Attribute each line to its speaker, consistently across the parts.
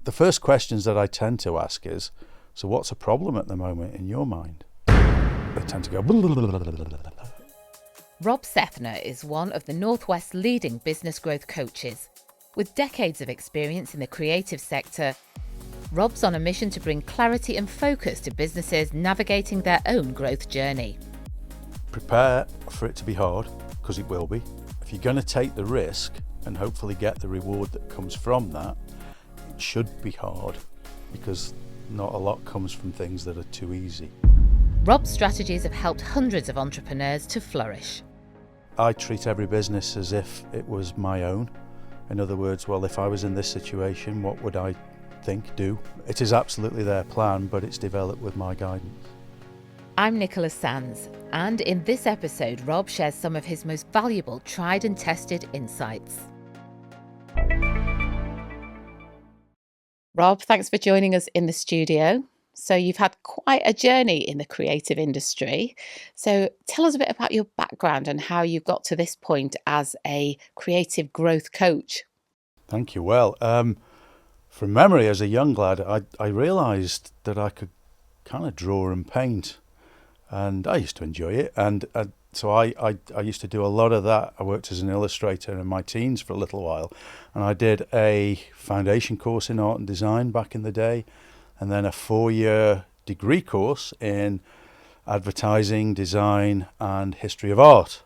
Speaker 1: The first questions that I tend to ask is, so what's a problem at the moment in your mind? They tend to go...
Speaker 2: Rob Sethna is one of the Northwest's leading business growth coaches. With decades of experience in the creative sector, Rob's on a mission to bring clarity and focus to businesses navigating their own growth journey.
Speaker 1: Prepare for it to be hard, because it will be. If you're going to take the risk and hopefully get the reward that comes from that, it should be hard, because not a lot comes from things that are too easy.
Speaker 2: Rob's strategies have helped hundreds of entrepreneurs to flourish.
Speaker 1: I treat every business as if it was my own. In other words, well, if I was in this situation, what would I do? It is absolutely their plan, but it's developed with my guidance.
Speaker 2: I'm Nicola Sands, and in this episode, Rob shares some of his most valuable tried and tested insights. Rob, thanks for joining us in the studio. So you've had quite a journey in the creative industry. So tell us a bit about your background and how you got to this point as a creative growth coach.
Speaker 1: Thank you. Well, from memory as a young lad, I realised that I could kind of draw and paint, and I used to enjoy it. And so I used to do a lot of that. I worked as an illustrator in my teens for a little while, and I did a foundation course in art and design back in the day, and then a 4-year degree course in advertising, design and history of art.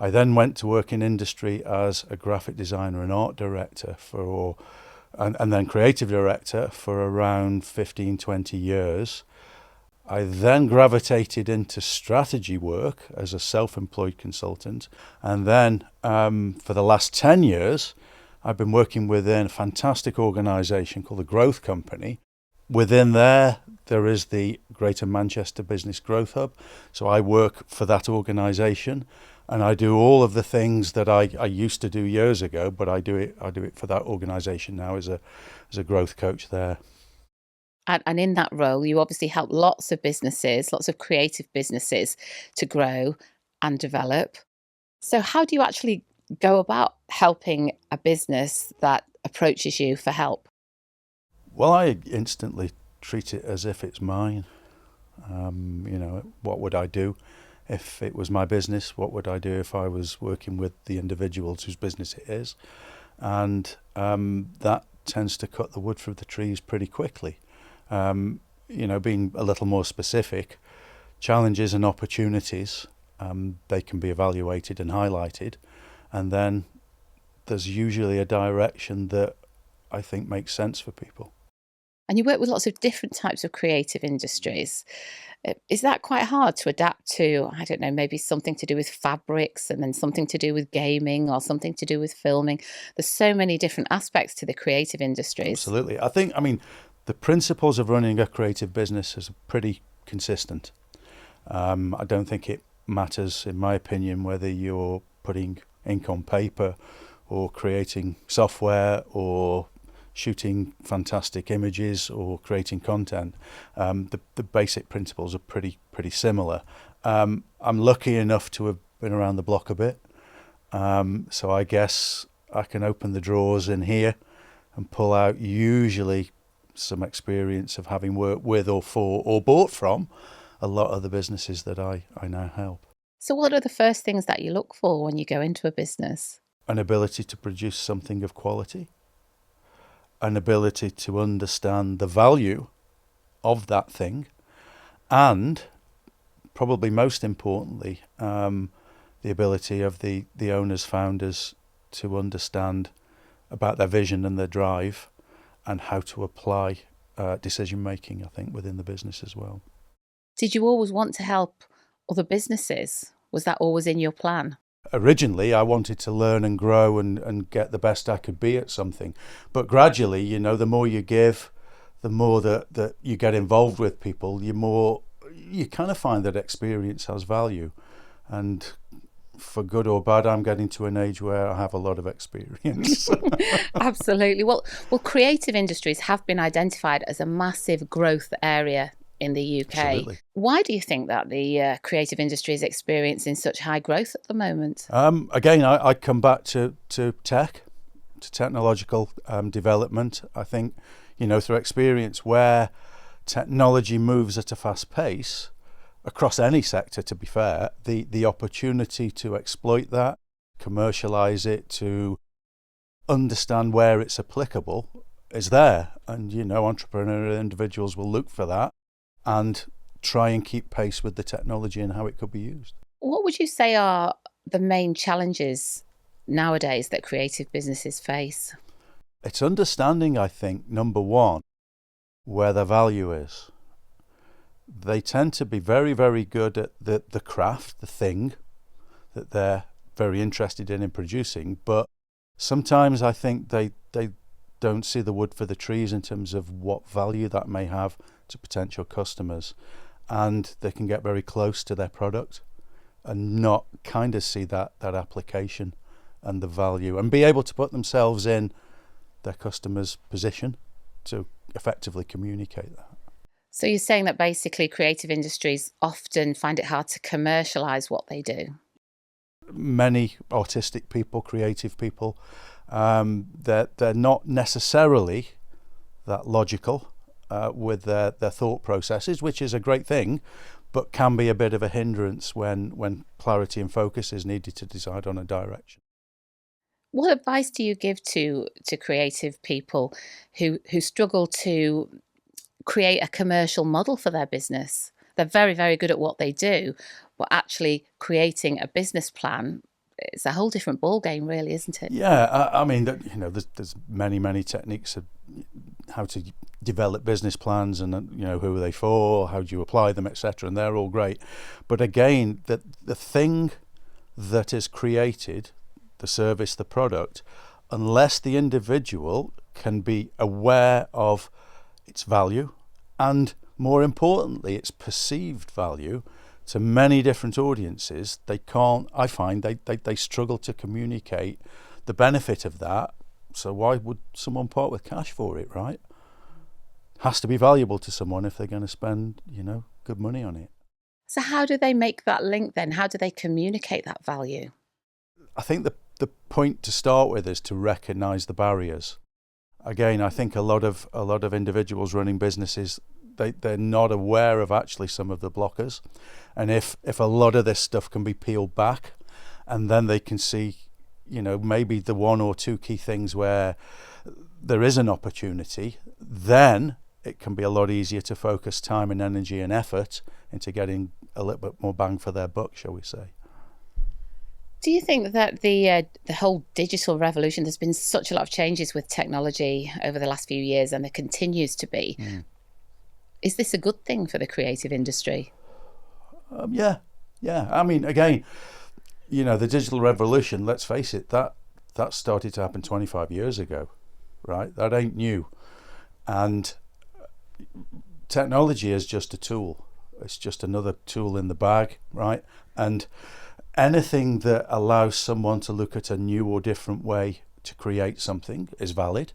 Speaker 1: I then went to work in industry as a graphic designer and art director and then creative director for around 15-20 years. I then gravitated into strategy work as a self-employed consultant, and then for the last 10 years I've been working within a fantastic organisation called the Growth Company. Within there is the Greater Manchester Business Growth Hub. So I work for that organisation, and I do all of the things that I used to do years ago, but I do it for that organisation now as a growth coach there.
Speaker 2: And in that role, you obviously help lots of businesses, lots of creative businesses to grow and develop. So how do you actually go about helping a business that approaches you for help?
Speaker 1: Well, I instantly treat it as if it's mine. What would I do if it was my business? What would I do if I was working with the individuals whose business it is? And that tends to cut the wood from the trees pretty quickly. Being a little more specific, challenges and opportunities, they can be evaluated and highlighted. And then there's usually a direction that I think makes sense for people.
Speaker 2: And you work with lots of different types of creative industries. Is that quite hard to adapt to, I don't know, maybe something to do with fabrics and then something to do with gaming or something to do with filming? There's so many different aspects to the creative industries.
Speaker 1: Absolutely. The principles of running a creative business is pretty consistent. I don't think it matters, in my opinion, whether you're putting ink on paper or creating software or shooting fantastic images or creating content. The basic principles are pretty similar. I'm lucky enough to have been around the block a bit, so I guess I can open the drawers in here and pull out usually some experience of having worked with or for or bought from a lot of the businesses that I now help.
Speaker 2: So what are the first things that you look for when you go into a business?
Speaker 1: An ability to produce something of quality, an ability to understand the value of that thing, and probably most importantly, the ability of the owners, founders to understand about their vision and their drive and how to apply decision making, I think, within the business as well.
Speaker 2: Did you always want to help other businesses? Was that always in your plan?
Speaker 1: Originally, I wanted to learn and grow and get the best I could be at something. But gradually, the more you give, the more that you get involved with people, you kind of find that experience has value. And for good or bad, I'm getting to an age where I have a lot of experience.
Speaker 2: Absolutely. Well, creative industries have been identified as a massive growth area in the UK.
Speaker 1: Absolutely.
Speaker 2: Why do you think that the creative industry is experiencing such high growth at the moment?
Speaker 1: Again, I come back to tech. to technological development. I think, through experience, where technology moves at a fast pace across any sector, to be fair, the opportunity to exploit that, commercialize it, to understand where it's applicable is there. And, entrepreneurial individuals will look for that and try and keep pace with the technology and how it could be used.
Speaker 2: What would you say are the main challenges nowadays that creative businesses face?
Speaker 1: It's understanding, I think, number one, where the value is. They tend to be very, very good at the craft, the thing that they're very interested in producing, but sometimes I think they don't see the wood for the trees in terms of what value that may have to potential customers, and they can get very close to their product and not kind of see that application and the value, and be able to put themselves in their customer's position to effectively communicate that.
Speaker 2: So you're saying that basically creative industries often find it hard to commercialise what they do?
Speaker 1: Many artistic people, creative people, they're not necessarily that logical with their thought processes, which is a great thing, but can be a bit of a hindrance when clarity and focus is needed to decide on a direction.
Speaker 2: What advice do you give to creative people who struggle to create a commercial model for their business? They're very, very good at what they do, but actually creating a business plan, it's a whole different ballgame, really, isn't it?
Speaker 1: Yeah, I mean, there's many techniques of how to develop business plans, and who are they for, how do you apply them, etc. And they're all great, but again, the thing that is created, the service, the product, unless the individual can be aware of its value and, more importantly, its perceived value to many different audiences, they can't, I find they struggle to communicate the benefit of that. So why would someone part with cash for it, right? Has to be valuable to someone if they're going to spend, good money on it.
Speaker 2: So how do they make that link then? How do they communicate that value?
Speaker 1: I think the point to start with is to recognise the barriers. Again, I think a lot of individuals running businesses, they're not aware of actually some of the blockers. And if a lot of this stuff can be peeled back, and then they can see, maybe the one or two key things where there is an opportunity, then it can be a lot easier to focus time and energy and effort into getting a little bit more bang for their buck, shall we say.
Speaker 2: Do you think that the whole digital revolution, there's been such a lot of changes with technology over the last few years, and there continues to be. Is this a good thing for the creative industry?
Speaker 1: Yeah. I mean, again, the digital revolution, let's face it, that started to happen 25 years ago, right? That ain't new. And technology is just a tool. It's just another tool in the bag, right? And anything that allows someone to look at a new or different way to create something is valid.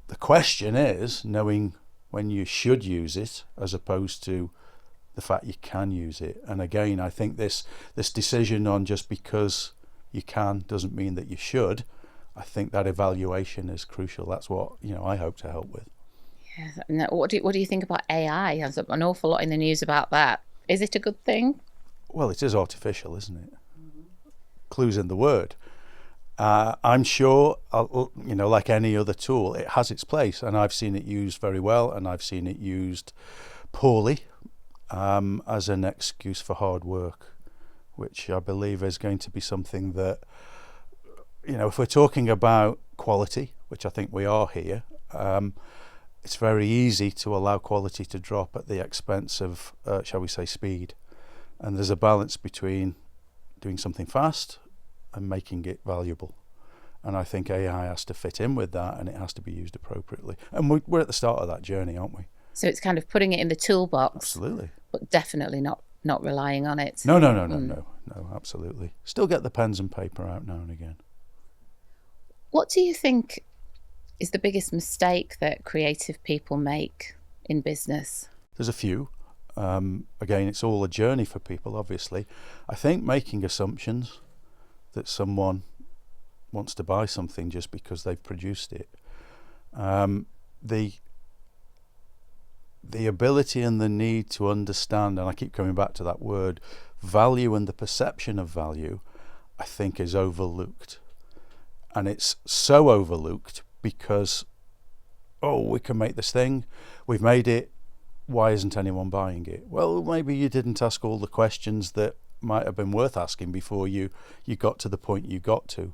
Speaker 1: The question is knowing when you should use it as opposed to the fact you can use it. And again, I think this decision on just because you can doesn't mean that you should. I think that evaluation is crucial. That's what I hope to help with.
Speaker 2: Yeah. And what do you think about AI? There's an awful lot in the news about that. Is it a good thing?
Speaker 1: Well, it is artificial, isn't it? Clues in the word. I'm sure, like any other tool, it has its place, and I've seen it used very well, and I've seen it used poorly as an excuse for hard work, which I believe is going to be something that, if we're talking about quality, which I think we are here, it's very easy to allow quality to drop at the expense of, shall we say, speed. And there's a balance between doing something fast and making it valuable. And I think AI has to fit in with that, and it has to be used appropriately. And we're at the start of that journey, aren't we?
Speaker 2: So it's kind of putting it in the toolbox.
Speaker 1: Absolutely.
Speaker 2: But definitely not relying on it.
Speaker 1: No, absolutely. Still get the pens and paper out now and again.
Speaker 2: What do you think is the biggest mistake that creative people make in business?
Speaker 1: There's a few. Again, it's all a journey for people, obviously. I think making assumptions that someone wants to buy something just because they've produced it. The ability and the need to understand, and I keep coming back to that word, value, and the perception of value, I think is overlooked. And it's so overlooked because, oh, we can make this thing, we've made it, why isn't anyone buying it? Well, maybe you didn't ask all the questions that might have been worth asking before you got to the point you got to.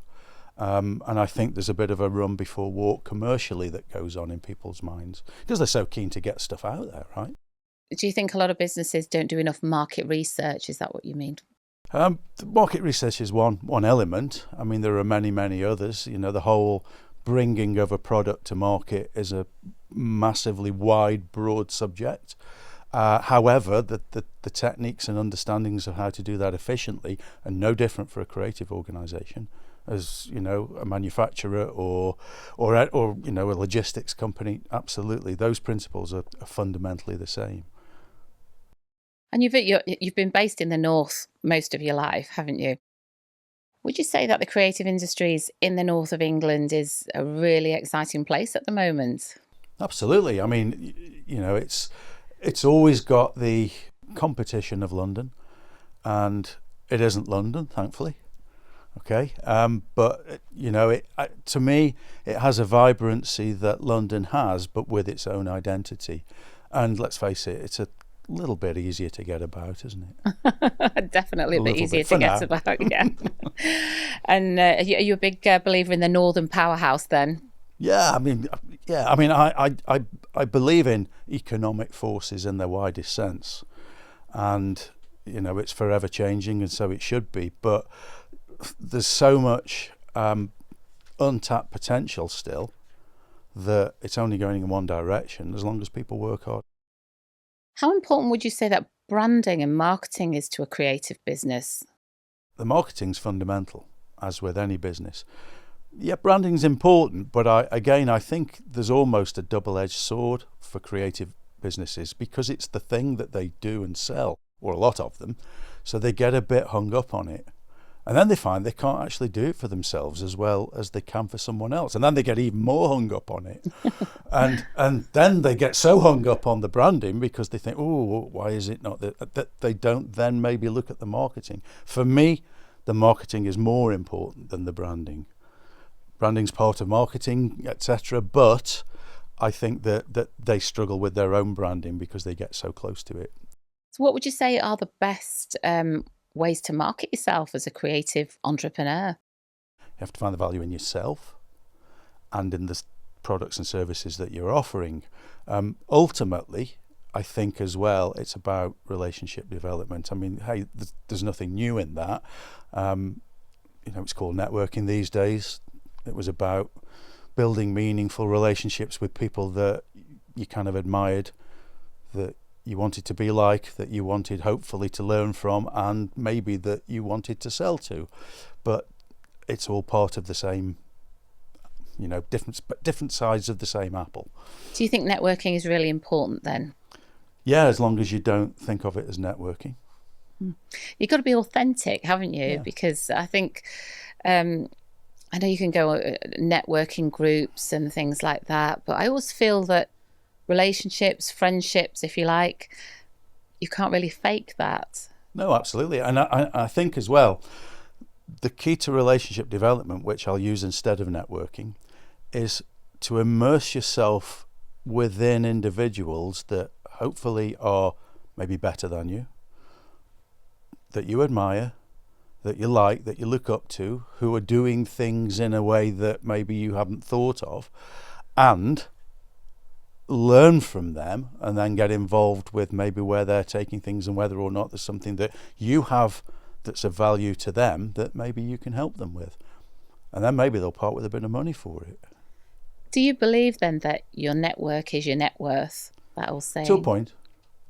Speaker 1: And I think there's a bit of a run before walk commercially that goes on in people's minds because they're so keen to get stuff out there, right?
Speaker 2: Do you think a lot of businesses don't do enough market research? Is that what you mean?
Speaker 1: The market research is one element. I mean, there are many others. You know, the whole bringing of a product to market is a massively wide, broad subject. However, the techniques and understandings of how to do that efficiently are no different for a creative organisation as, you know, a manufacturer or you know, a logistics company. Absolutely, those principles are fundamentally the same.
Speaker 2: And you've been based in the north most of your life, haven't you? Would you say that the creative industries in the north of England is a really exciting place at the moment?
Speaker 1: Absolutely. I mean, you know, it's always got the competition of London, and it isn't London, thankfully. Okay, but you know, to me, it has a vibrancy that London has, but with its own identity. And let's face it, it's a little bit easier to get about, isn't it?
Speaker 2: Definitely a bit easier
Speaker 1: to
Speaker 2: get about, yeah. And are you a big believer in the Northern powerhouse then?
Speaker 1: Yeah, I mean, I believe in economic forces in their widest sense, and you know, it's forever changing, and so it should be. But there's so much untapped potential still that it's only going in one direction as long as people work hard.
Speaker 2: How important would you say that branding and marketing is to a creative business?
Speaker 1: The marketing's fundamental, as with any business. Yeah, branding's important, but I think there's almost a double-edged sword for creative businesses because it's the thing that they do and sell, or a lot of them, so they get a bit hung up on it. And then they find they can't actually do it for themselves as well as they can for someone else. And then they get even more hung up on it. and then they get so hung up on the branding because they think, oh, why is it not that they don't then maybe look at the marketing. For me, the marketing is more important than the branding. Branding's part of marketing, etc. But I think that they struggle with their own branding because they get so close to it.
Speaker 2: So what would you say are the best ways to market yourself as a creative entrepreneur?
Speaker 1: You have to find the value in yourself and in the products and services that you're offering. Ultimately, I think as well, it's about relationship development. I mean, hey, there's nothing new in that. You know, it's called networking these days. It was about building meaningful relationships with people that you kind of admired, that you wanted to be like, that you wanted hopefully to learn from, and maybe that you wanted to sell to. But it's all part of the same, you know, different sides of the same apple.
Speaker 2: Do you think networking is really important then?
Speaker 1: Yeah, as long as you don't think of it as networking.
Speaker 2: You've got to be authentic, haven't you?
Speaker 1: Yeah.
Speaker 2: Because I think I know you can go networking groups and things like that, but I always feel that relationships, friendships, if you like, you can't really fake that.
Speaker 1: No, absolutely. And I think as well, the key to relationship development, which I'll use instead of networking, is to immerse yourself within individuals that hopefully are maybe better than you, that you admire, that you like, that you look up to, who are doing things in a way that maybe you haven't thought of, and learn from them and then get involved with maybe where they're taking things and whether or not there's something that you have that's of value to them that maybe you can help them with. And then maybe they'll part with a bit of money for it.
Speaker 2: Do you believe then that your network is your net worth? That old saying.
Speaker 1: To a point.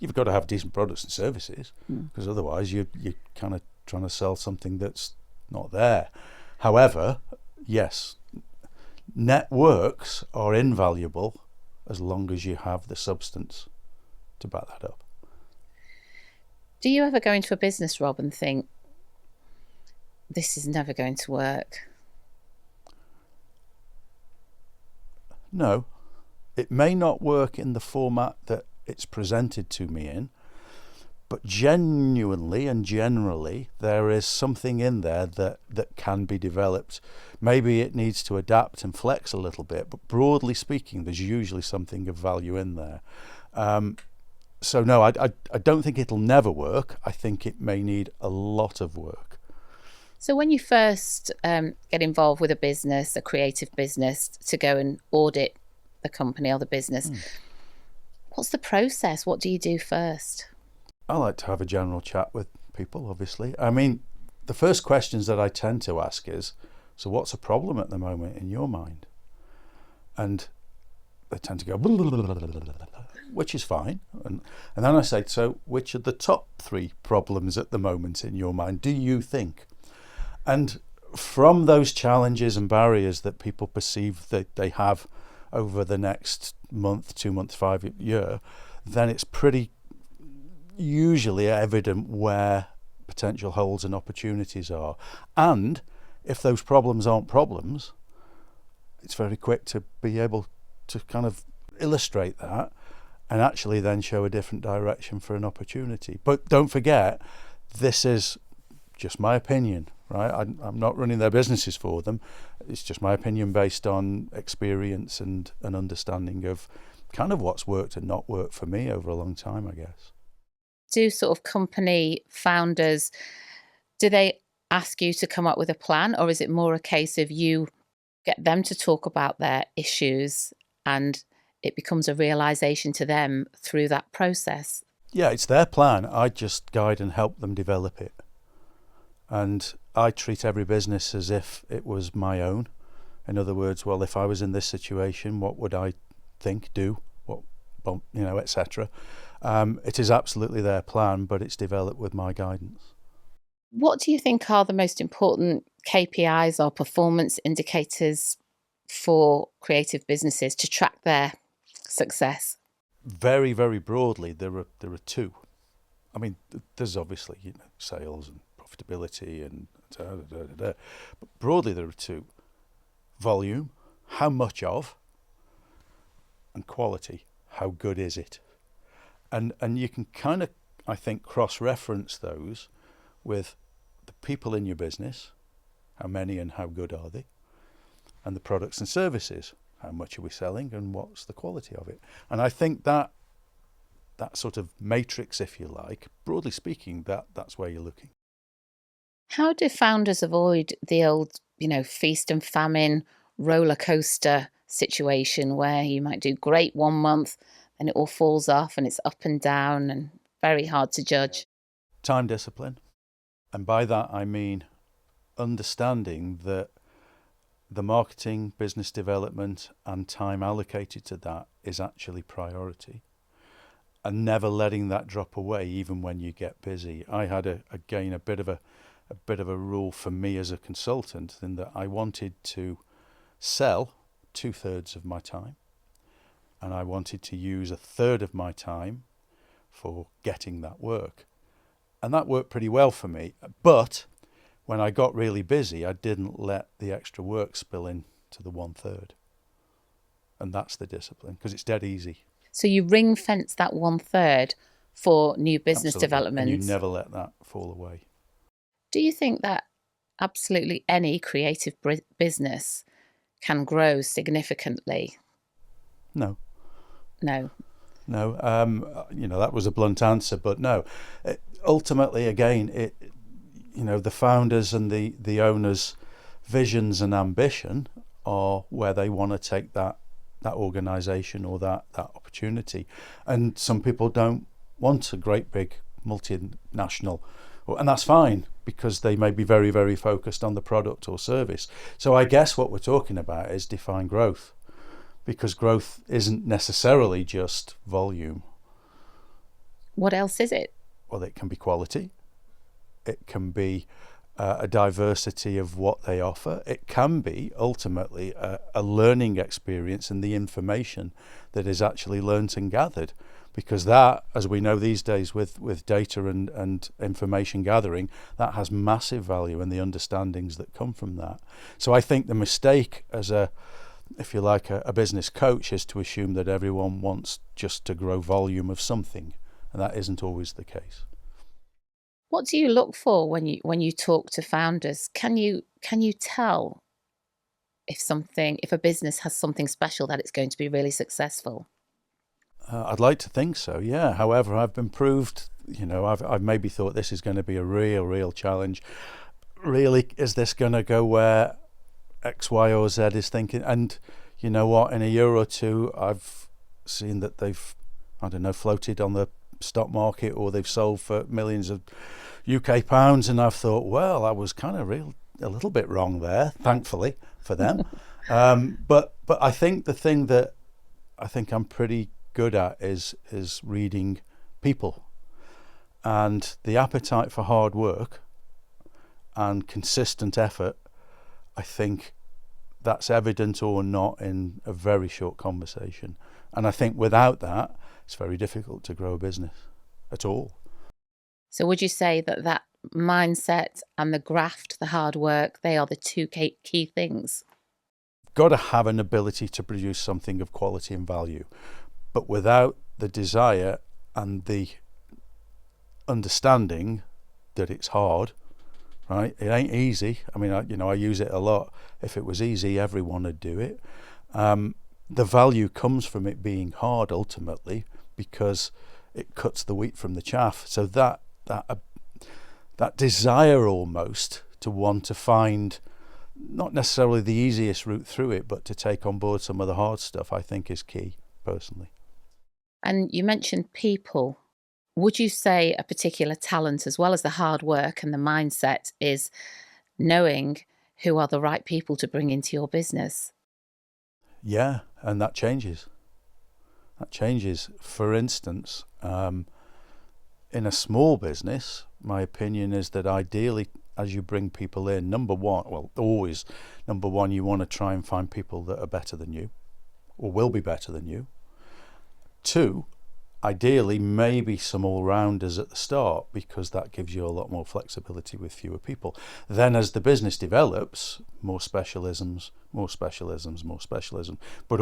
Speaker 1: You've got to have decent products and services because otherwise you're kind of trying to sell something that's not there. However, yes, networks are invaluable as long as you have the substance to back that up.
Speaker 2: Do you ever go into a business, Rob, and think, this is never going to work?
Speaker 1: No, it may not work in the format that it's presented to me in, but genuinely and generally there is something in there that can be developed. Maybe it needs to adapt and flex a little bit, but broadly speaking there's usually something of value in there. So no, I don't think it'll never work. I think it may need a lot of work.
Speaker 2: So when you first get involved with a business, a creative business, to go and audit the company or the business, what's the process? What do you do first?
Speaker 1: I like to have a general chat with people, obviously. I mean, the first questions that I tend to ask is, so what's a problem at the moment in your mind? And they tend to go, which is fine. And then I say, so which are the top 3 problems at the moment in your mind, do you think? And from those challenges and barriers that people perceive that they have over the next month, 2 months, 5 year, then it's pretty usually evident where potential holes and opportunities are. And if those problems aren't problems, it's very quick to be able to kind of illustrate that and actually then show a different direction for an opportunity. But don't forget, this is just my opinion, right? I'm not running their businesses for them. It's just my opinion based on experience and an understanding of kind of what's worked and not worked for me over a long time, I guess.
Speaker 2: Do sort of company founders, do they ask you to come up with a plan, or is it more a case of you get them to talk about their issues and it becomes a realization to them through that process?
Speaker 1: Yeah, it's their plan. I just guide and help them develop it. And I treat every business as if it was my own. In other words, well, if I was in this situation, what would I think, do, what, etc. It is absolutely their plan, but it's developed with my guidance.
Speaker 2: What do you think are the most important KPIs or performance indicators for creative businesses to track their success?
Speaker 1: Very, very broadly, there are 2. I mean, there's obviously sales and profitability and but broadly there are 2: volume, how much of, and quality, how good is it? And you can kind of, I think, cross-reference those with the people in your business, how many and how good are they, and the products and services, how much are we selling and what's the quality of it. And I think that sort of matrix, if you like, broadly speaking, that's where you're looking.
Speaker 2: How do founders avoid the old, feast and famine roller coaster situation where you might do great 1 month and it all falls off and it's up and down and very hard to judge?
Speaker 1: Time discipline. And by that I mean understanding that the marketing, business development and time allocated to that is actually priority, and never letting that drop away even when you get busy. I had a bit of a rule for me as a consultant, in that I wanted to sell 2/3 of my time, and I wanted to use 1/3 of my time for getting that work. And that worked pretty well for me. But when I got really busy, I didn't let the extra work spill into the 1/3. And that's the discipline, because it's dead easy.
Speaker 2: So you ring fence that 1/3 for new business
Speaker 1: Absolutely.
Speaker 2: development.
Speaker 1: And you never let that fall away.
Speaker 2: Do you think that absolutely any creative business can grow significantly?
Speaker 1: No.
Speaker 2: No.
Speaker 1: That was a blunt answer, but no. Ultimately, again, the founders and the owners' visions and ambition are where they want to take that organisation or that opportunity. And some people don't want a great big multinational, and that's fine, because they may be very, very focused on the product or service. So I guess what we're talking about is define growth, because growth isn't necessarily just volume.
Speaker 2: What else is it?
Speaker 1: Well, it can be quality. It can be a diversity of what they offer. It can be ultimately a learning experience and the information that is actually learnt and gathered, because that, as we know these days with data and information gathering, that has massive value, and the understandings that come from that. So I think the mistake as a if you like, a business coach is to assume that everyone wants just to grow volume of something, and that isn't always the case.
Speaker 2: What do you look for when you talk to founders? Can you tell if a business has something special that it's going to be really successful?
Speaker 1: I'd like to think so, yeah. However, I've been proved, I've maybe thought this is going to be a real challenge. Really, is this going to go where X, Y, or Z is thinking? And you know what? In a year or two, I've seen that they've, I don't know, floated on the stock market, or they've sold for millions of UK pounds, and I've thought, well, I was kind of a little bit wrong there, thankfully for them. But I think the thing that I think I'm pretty good at is reading people, and the appetite for hard work and consistent effort. I think that's evident or not in a very short conversation, and I think without that, it's very difficult to grow a business at all.
Speaker 2: So would you say that mindset and the graft, the hard work, they are the two key things?
Speaker 1: Got to have an ability to produce something of quality and value, but without the desire and the understanding that it's hard, right? It ain't easy. I mean, I use it a lot. If it was easy, everyone would do it. The value comes from it being hard ultimately, because it cuts the wheat from the chaff. So that desire almost to want to find not necessarily the easiest route through it, but to take on board some of the hard stuff, I think is key, personally.
Speaker 2: And you mentioned people. Would you say a particular talent, as well as the hard work and the mindset, is knowing who are the right people to bring into your business?
Speaker 1: Yeah, and that changes. For instance, in a small business, my opinion is that ideally, as you bring people in, number one, you want to try and find people that are better than you, or will be better than you. Two, ideally, maybe some all-rounders at the start, because that gives you a lot more flexibility with fewer people. Then as the business develops, more specialisms. But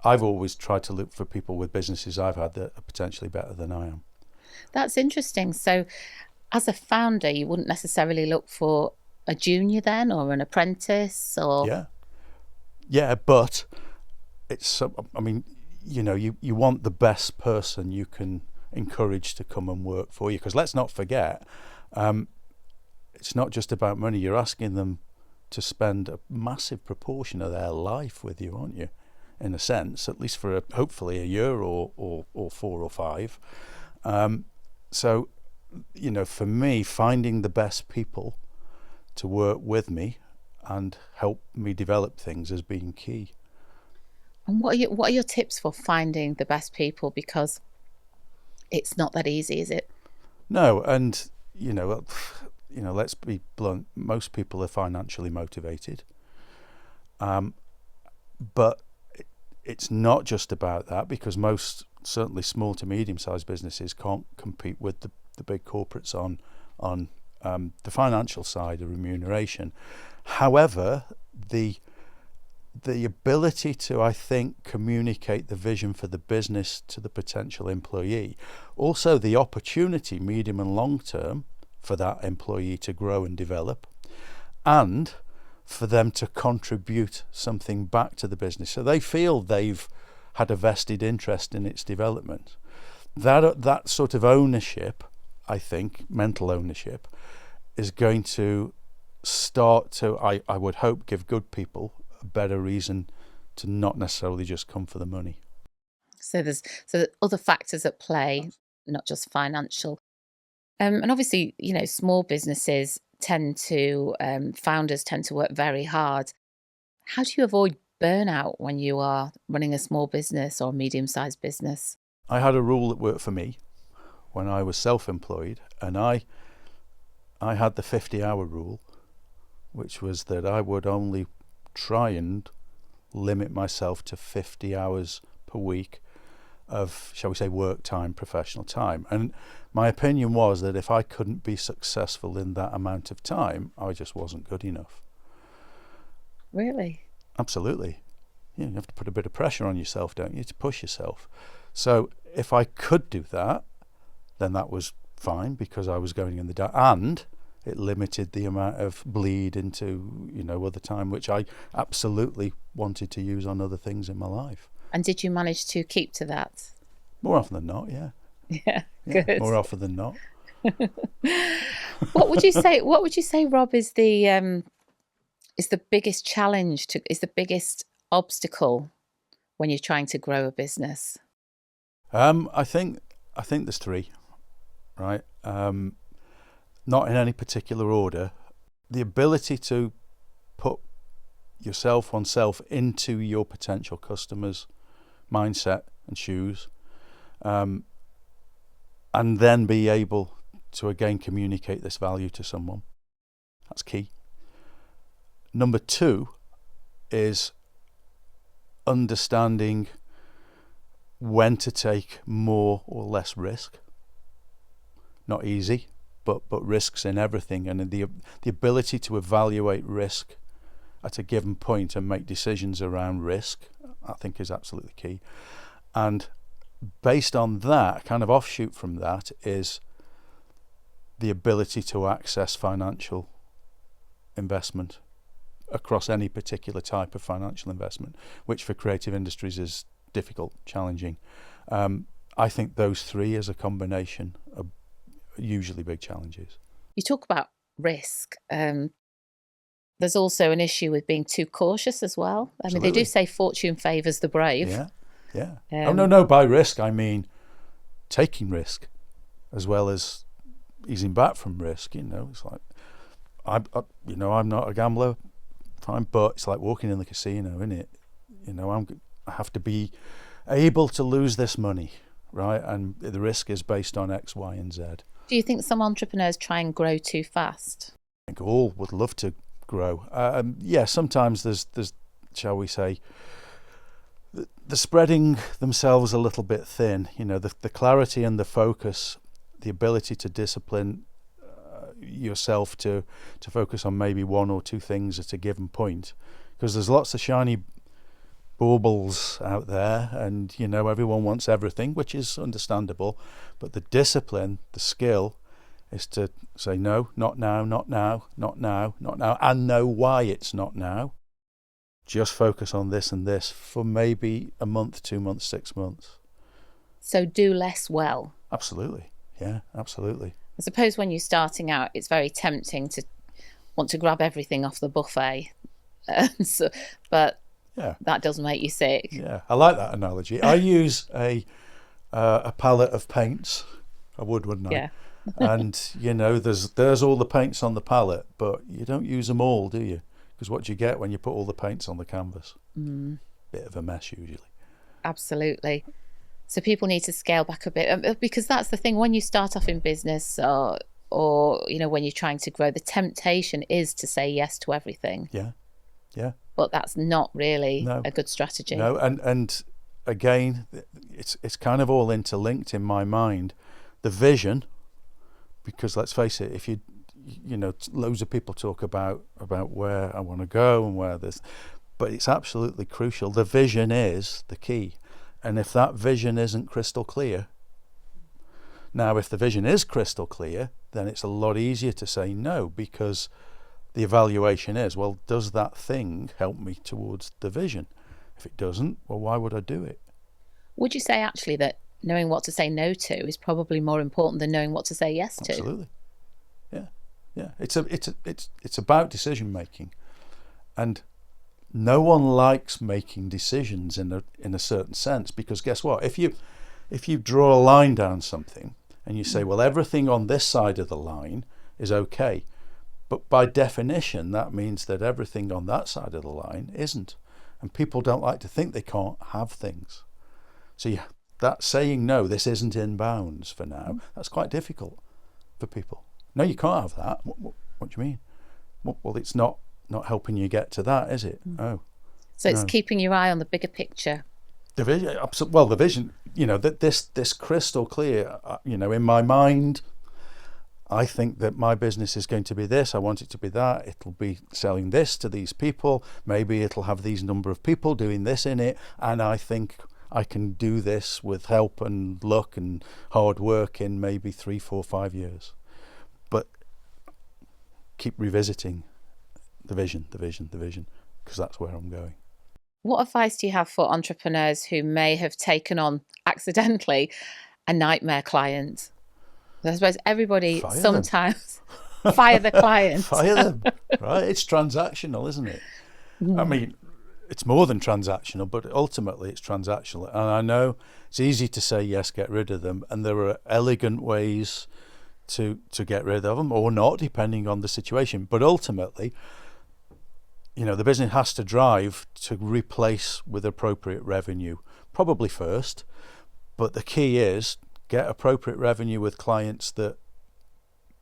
Speaker 1: I've always tried to look for people with businesses I've had that are potentially better than I am.
Speaker 2: That's interesting. So as a founder, you wouldn't necessarily look for a junior then, or an apprentice, or...
Speaker 1: Yeah, but it's, I mean, you want the best person you can encourage to come and work for you, because let's not forget, it's not just about money. You're asking them to spend a massive proportion of their life with you, aren't you? In a sense, at least for hopefully a year or 4 or 5. So, for me, finding the best people to work with me and help me develop things has been key.
Speaker 2: And what are your tips for finding the best people? Because it's not that easy, is it?
Speaker 1: No, and let's be blunt. Most people are financially motivated, but it's not just about that, because most, certainly small to medium-sized businesses, can't compete with the big corporates on the financial side of remuneration. However, the ability to, I think, communicate the vision for the business to the potential employee, also the opportunity, medium and long term, for that employee to grow and develop, and for them to contribute something back to the business, so they feel they've had a vested interest in its development. That sort of ownership, I think, mental ownership, is going to start to, I would hope, give good people a better reason to not necessarily just come for the money.
Speaker 2: So there's other factors at play, not just financial. And obviously, small businesses founders tend to work very hard. How do you avoid burnout when you are running a small business or a medium-sized business?
Speaker 1: I had a rule that worked for me when I was self-employed, and I had the 50-hour rule, which was that I would only try and limit myself to 50 hours per week of, shall we say, work time, professional time. And my opinion was that if I couldn't be successful in that amount of time, I just wasn't good enough.
Speaker 2: Really?
Speaker 1: Absolutely. You have to put a bit of pressure on yourself, don't you, to push yourself. So if I could do that, then that was fine, because I was going in the dark, and it limited the amount of bleed into, other time, which I absolutely wanted to use on other things in my life.
Speaker 2: And did you manage to keep to that?
Speaker 1: More often than not, yeah.
Speaker 2: Yeah, good.
Speaker 1: More often than not.
Speaker 2: What would you say? What would you say, Rob, is the biggest challenge is the biggest obstacle when you're trying to grow a business?
Speaker 1: I think there's three, right? Not in any particular order. The ability to put oneself into your potential customers' mindset and shoes, and then be able to again communicate this value to someone. That's key. Number two is understanding when to take more or less risk. Not easy, but risks in everything, and the ability to evaluate risk at a given point and make decisions around risk, I think, is absolutely key. And based on that, kind of offshoot from that, is the ability to access financial investment across any particular type of financial investment, which for creative industries is difficult, challenging. I think those three as a combination are usually big challenges.
Speaker 2: You talk about risk. There's also an issue with being too cautious as well. I mean, they do say fortune favours the brave.
Speaker 1: Yeah. No. By risk, I mean taking risk as well as easing back from risk. It's like I'm not a gambler, fine, but it's like walking in the casino, isn't it? I have to be able to lose this money, right? And the risk is based on X, Y, and Z.
Speaker 2: Do you think some entrepreneurs try and grow too fast? I
Speaker 1: think all would love to grow. Sometimes there's, shall we say, the spreading themselves a little bit thin. The clarity and the focus, the ability to discipline yourself to focus on maybe one or two things at a given point, because there's lots of shiny baubles out there, and everyone wants everything, which is understandable, but the discipline, the skill, is to say no, not now, not now, not now, not now, and know why it's not now. Just focus on this and this for maybe a month, 2 months, 6 months.
Speaker 2: So do less well.
Speaker 1: Absolutely. Yeah, absolutely.
Speaker 2: I suppose when you're starting out, it's very tempting to want to grab everything off the buffet. But yeah, that does make you sick.
Speaker 1: Yeah, I like that analogy. I use a palette of paints. I would, wouldn't I?
Speaker 2: Yeah.
Speaker 1: And there's all the paints on the palette, but you don't use them all, do you? Because what do you get when you put all the paints on the canvas? Bit of a mess usually.
Speaker 2: Absolutely. So people need to scale back a bit, because that's the thing when you start off in business, or when you're trying to grow, the temptation is to say yes to everything. Yeah. But that's not really a good strategy.
Speaker 1: No, and again, it's kind of all interlinked in my mind. The vision, because let's face it, if loads of people talk about where I want to go and where this, but it's absolutely crucial. The vision is the key. And if that vision isn't crystal clear, now if the vision is crystal clear, then it's a lot easier to say no, because the evaluation is, well, does that thing help me towards the vision? If it doesn't, well, why would I do it?
Speaker 2: Would you say actually that knowing what to say no to is probably more important than knowing what to say yes to?
Speaker 1: Absolutely. Yeah. It's about decision making, and no one likes making decisions in a certain sense, because guess what? If you draw a line down something and you say, well, everything on this side of the line is okay, but by definition that means that everything on that side of the line isn't, and people don't like to think they can't have things. So that saying no, this isn't in bounds for now, that's quite difficult for people. No, you can't have that. What do you mean? Well, it's not helping you get to that, is it? Oh,
Speaker 2: so it's keeping your eye on the bigger picture.
Speaker 1: The vision, the vision. That this crystal clear. In my mind, I think that my business is going to be this, I want it to be that, it'll be selling this to these people, maybe it'll have these number of people doing this in it, and I think I can do this with help and luck and hard work in maybe 3, 4, 5 years. But keep revisiting the vision, because that's where I'm going.
Speaker 2: What advice do you have for entrepreneurs who may have taken on accidentally a nightmare client? I suppose everybody sometimes fire the client.
Speaker 1: Fire them, right? It's transactional, isn't it? I mean, it's more than transactional, but ultimately it's transactional. And I know it's easy to say, yes, get rid of them. And there are elegant ways to get rid of them, or not, depending on the situation. But ultimately, you know, the business has to drive to replace with appropriate revenue, probably first. But the key is get appropriate revenue with clients that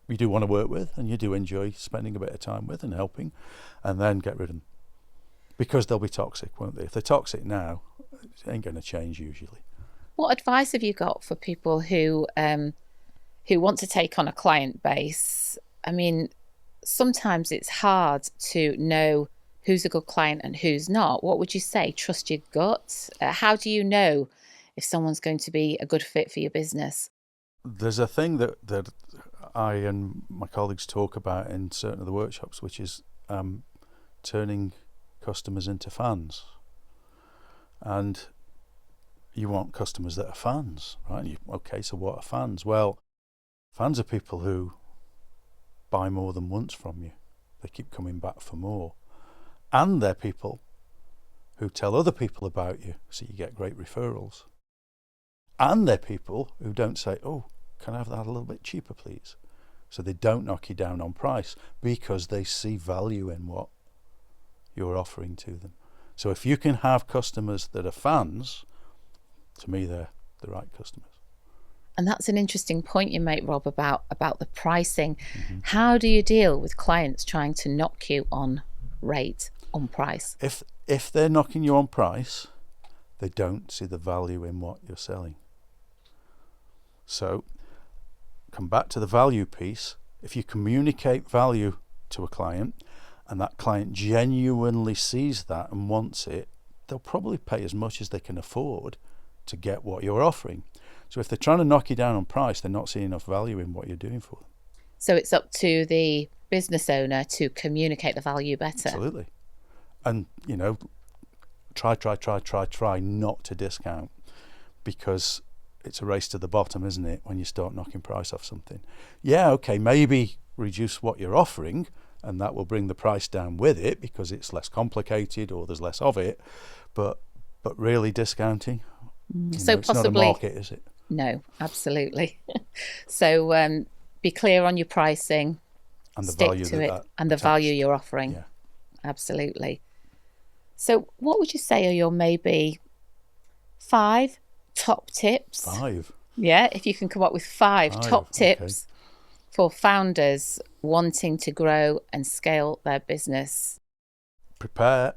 Speaker 1: you do want to work with and you do enjoy spending a bit of time with and helping, and then get rid of them. Because they'll be toxic, won't they? If they're toxic now, it ain't going to change usually.
Speaker 2: What advice have you got for people who want to take on a client base? I mean, sometimes it's hard to know who's a good client and who's not. What would you say? Trust your gut? How do you know if someone's going to be a good fit for your business?
Speaker 1: There's a thing that I and my colleagues talk about in certain of the workshops, which is turning customers into fans. And you want customers that are fans, right? Okay, so what are fans? Well, fans are people who buy more than once from you. They keep coming back for more. And they're people who tell other people about you, so you get great referrals. And they're people who don't say, oh, can I have that a little bit cheaper, please? So they don't knock you down on price because they see value in what you're offering to them. So if you can have customers that are fans, to me, they're the right customers.
Speaker 2: And that's an interesting point you make, Rob, about the pricing. Mm-hmm. How do you deal with clients trying to knock you on rate, on price?
Speaker 1: If they're knocking you on price, they don't see the value in what you're selling. So come back to the value piece. If you communicate value to a client and that client genuinely sees that and wants it, they'll probably pay as much as they can afford to get what you're offering. So if they're trying to knock you down on price, they're not seeing enough value in what you're doing for them.
Speaker 2: So it's up to the business owner to communicate the value better.
Speaker 1: Absolutely. And, you know, try not to discount, because it's a race to the bottom, isn't it, when you start knocking price off something. Yeah, okay, maybe reduce what you're offering, and that will bring the price down with it because it's less complicated or there's less of it. But really discounting,
Speaker 2: so
Speaker 1: it's
Speaker 2: possibly
Speaker 1: not a market, is it?
Speaker 2: No, absolutely. So be clear on your pricing,
Speaker 1: and the
Speaker 2: stick
Speaker 1: value
Speaker 2: to it, and the
Speaker 1: attached.
Speaker 2: value you're offering.
Speaker 1: Yeah.
Speaker 2: Absolutely. So what would you say are your maybe 5 top tips?
Speaker 1: 5?
Speaker 2: Yeah, if you can come up with 5 top tips for founders wanting to grow and scale their business.
Speaker 1: Prepare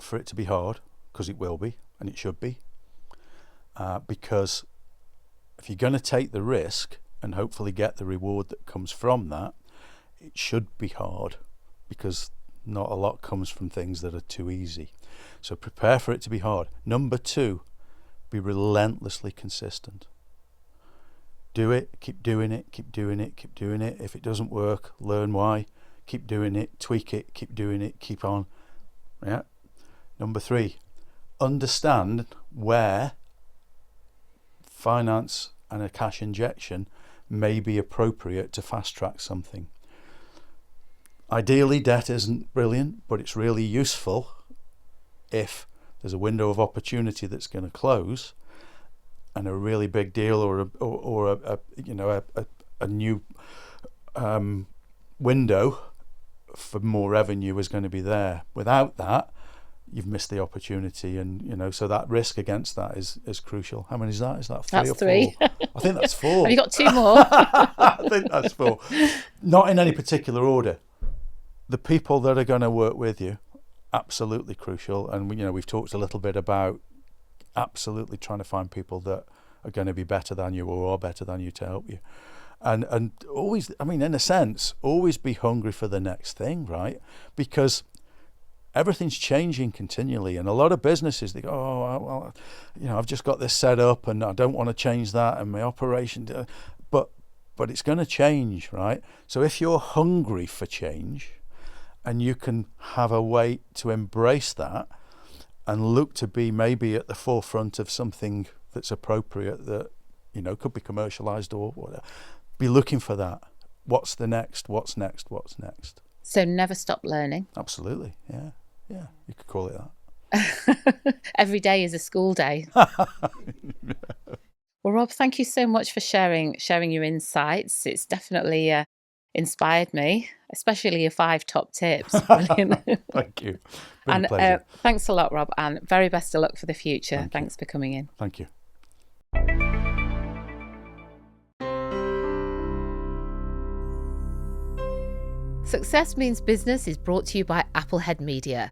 Speaker 1: for it to be hard, because it will be, and it should be. Because if you're going to take the risk and hopefully get the reward that comes from that, it should be hard, because not a lot comes from things that are too easy. So prepare for it to be hard. Number 2, be relentlessly consistent. Do it, keep doing it, keep doing it, keep doing it. If it doesn't work, learn why. Keep doing it, tweak it, keep doing it, keep on. Yeah. Number 3, understand where finance and a cash injection may be appropriate to fast track something. Ideally, debt isn't brilliant, but it's really useful if there's a window of opportunity that's going to close, and a really big deal or a new window for more revenue is going to be there. Without that, you've missed the opportunity, and so that risk against that is crucial. How many is that? Is that 3
Speaker 2: that's
Speaker 1: or
Speaker 2: 3?
Speaker 1: 4? I think that's 4.
Speaker 2: Have you got 2 more?
Speaker 1: I think that's 4. Not in any particular order. The people that are going to work with you, absolutely crucial. And we've talked a little bit about absolutely trying to find people that are going to be better than you or are better than you to help you. and always, I mean, in a sense, always be hungry for the next thing, right? Because everything's changing continually, and a lot of businesses, they go, oh, well, you know, I've just got this set up and I don't want to change that, and my operation, but it's going to change, right? So if you're hungry for change and you can have a way to embrace that and look to be maybe at the forefront of something that's appropriate, that, you know, could be commercialized or whatever, be looking for that. What's the next? What's next? What's next?
Speaker 2: So never stop learning.
Speaker 1: Absolutely. Yeah. Yeah. You could call it that.
Speaker 2: Every day is a school day. Well, Rob, thank you so much for sharing your insights. It's definitely inspired me, especially your 5 top tips. Brilliant.
Speaker 1: Thank you. Been
Speaker 2: And
Speaker 1: a pleasure.
Speaker 2: thanks a lot, Rob, and very best of luck for the future. Thanks for coming in.
Speaker 1: Thank you.
Speaker 2: Success Means Business is brought to you by Applehead Media.